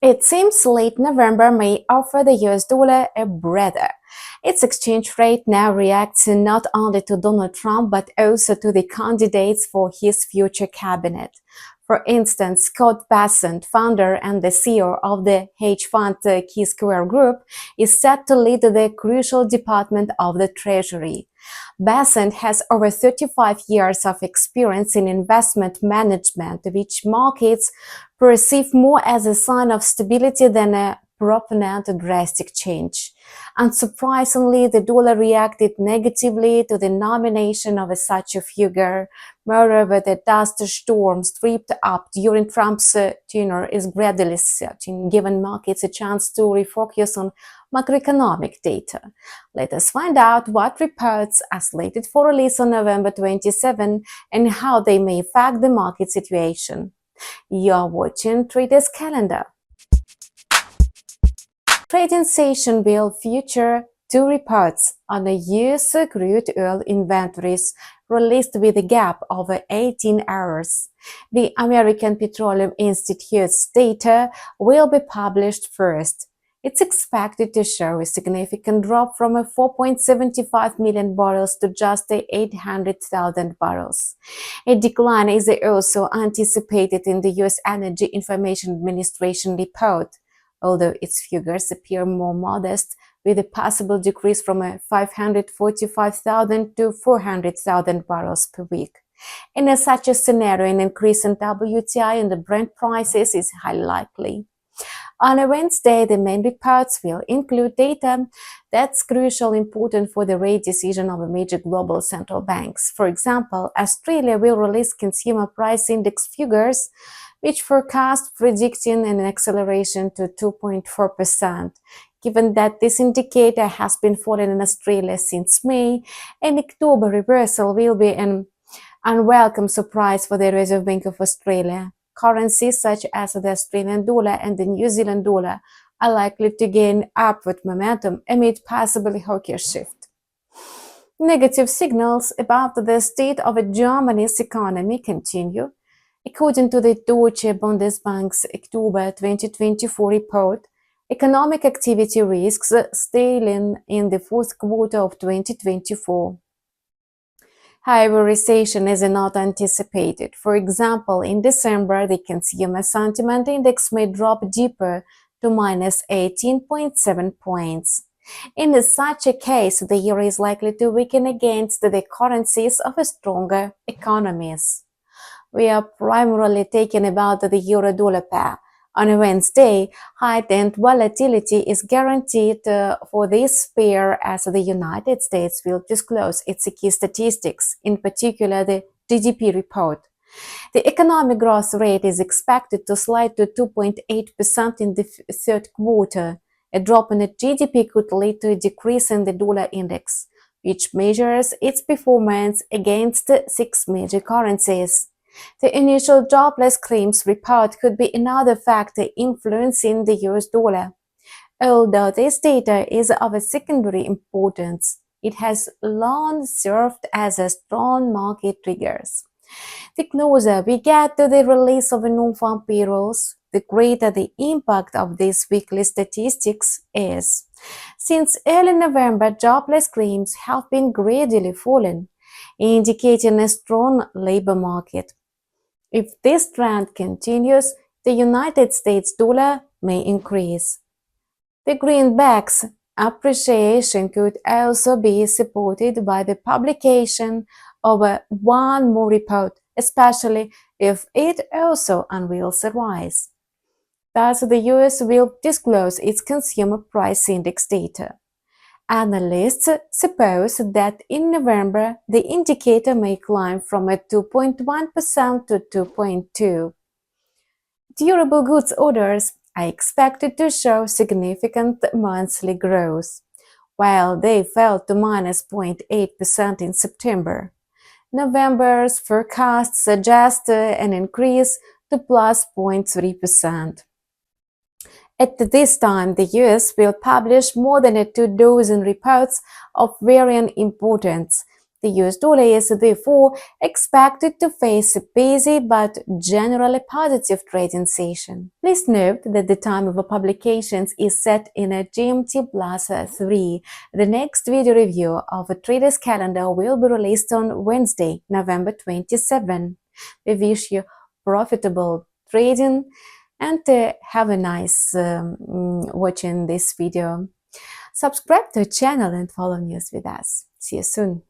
It seems late November may offer the US dollar a breather. Its exchange rate now reacts not only to Donald Trump but also to the candidates for his future cabinet. For instance, Scott Bessent, founder and the CEO of the hedge fund Key Square Group, is set to lead the crucial department of the Treasury. Bessent has over 35 years of experience in investment management, which markets perceive more as a sign of stability than a proponent of drastic change. Unsurprisingly, the dollar reacted negatively to the nomination of such a figure. Moreover, the dust storm stripped up during Trump's tenure is gradually setting, giving markets a chance to refocus on macroeconomic data. Let us find out what reports are slated for release on November 27 and how they may affect the market situation. You're watching Traders Calendar. Trading session will feature two reports on the US crude oil inventories released with a gap of 18 hours. The American Petroleum Institute's data will be published first. It's expected to show a significant drop from 4.75 million barrels to just 800,000 barrels. A decline is also anticipated in the U.S. Energy Information Administration report, although its figures appear more modest, with a possible decrease from 545,000 to 400,000 barrels per week. In such a scenario, an increase in WTI and the Brent prices is highly likely. On Wednesday, the main reports will include data that's crucially important for the rate decision of major global central banks. For example, Australia will release consumer price index figures, which forecast predicting an acceleration to 2.4%. Given that this indicator has been falling in Australia since May, an October reversal will be an unwelcome surprise for the Reserve Bank of Australia. Currencies such as the Australian dollar and the New Zealand dollar are likely to gain upward momentum amid possibly hawkish shift. Negative signals about the state of Germany's economy continue. According to the Deutsche Bundesbank's October 2024 report, economic activity risks stalling in the fourth quarter of 2024. However, recession is not anticipated. For example, in December, the consumer sentiment index may drop deeper to minus 18.7 points. In such a case, the euro is likely to weaken against the currencies of stronger economies. We are primarily talking about the euro-dollar pair. On Wednesday, heightened volatility is guaranteed for this pair as the United States will disclose its key statistics, in particular the GDP report. The economic growth rate is expected to slide to 2.8% in the third quarter. A drop in the GDP could lead to a decrease in the dollar index, which measures its performance against 6 major currencies. The initial jobless claims report could be another factor influencing the US dollar. Although this data is of a secondary importance, it has long served as a strong market trigger. The closer we get to the release of non-farm payrolls, the greater the impact of these weekly statistics is. Since early November, jobless claims have been gradually falling, indicating a strong labor market. If this trend continues, the United States dollar may increase. The greenback's appreciation could also be supported by the publication of one more report, especially if it also unveils a rise. Thus, the US will disclose its consumer price index data. Analysts suppose that in November, the indicator may climb from 2.1% to 2.2%. Durable goods orders are expected to show significant monthly growth, while they fell to minus 0.8% in September. November's forecasts suggest an increase to plus 0.3%. At this time, the US will publish more than 24 reports of varying importance, The US dollar is therefore expected to face a busy but generally positive trading session. Please note that the time of publications is set in a GMT plus 3. The next video review of a trader's calendar will be released on Wednesday, November 27. We wish you profitable trading and have a nice watching this video. Subscribe to our channel and follow news with us. See you soon.